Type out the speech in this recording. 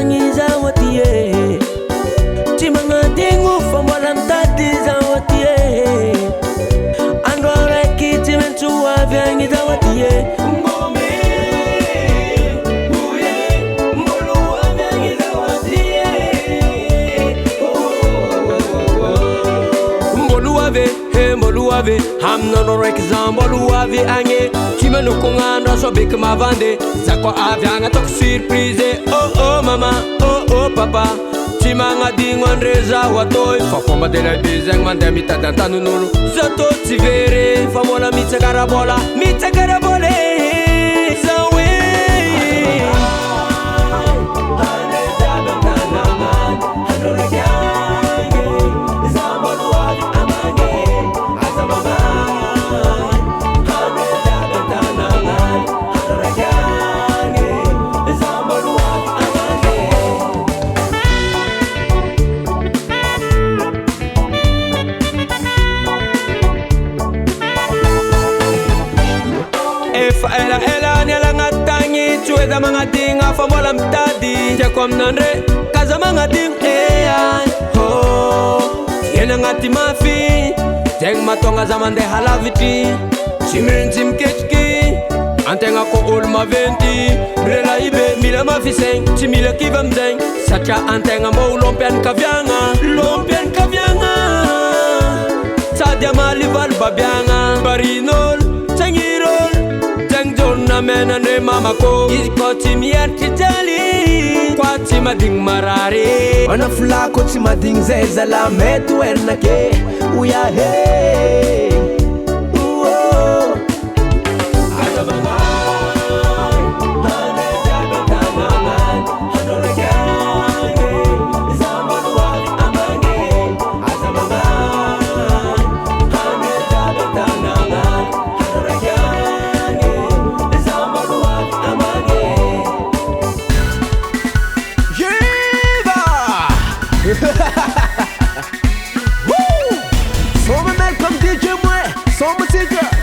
vangi zawatie Timanga dingu fambola mtati zawatie Andwa reki timentuwa vangi zawatie Mboluave, hamno rek zamboluave ange Kima no kunganda so bik mavande Zakwa avyanga tok surprise Oh oh mama, oh oh papa Tima nga dingwan reza watoy Fafoma de la bizeng mande mita dantanu nulu Zato tivere, famola mitsa garabola Mitsa garabole Zawe Ela nela ngatangi Chueda mga dinga famola mtadi Jakom nandre kaza mga ding Eyay ho Yena ngati mafi Jeng matonga zaman de halaviti Chimin chim kechki Antenga ko ulma venti Brela ibe mila mafi seng Chimila kiva mzeng Sacha antenga mo lompian kavyanga Lompian kavyanga Sadia malival babyanga Barinol na mena ne mama ko Isko timiyar titali Kwa tima ding marari Wana fula ko tima ding zeza la metu erna ke Uya hey Uo Azabangan Hane jaga tanangan Hano regange Zaman wali amange Azabangan Hane jaga tanangan Hano regange Woo! Some make comme DJ moi, some ticket.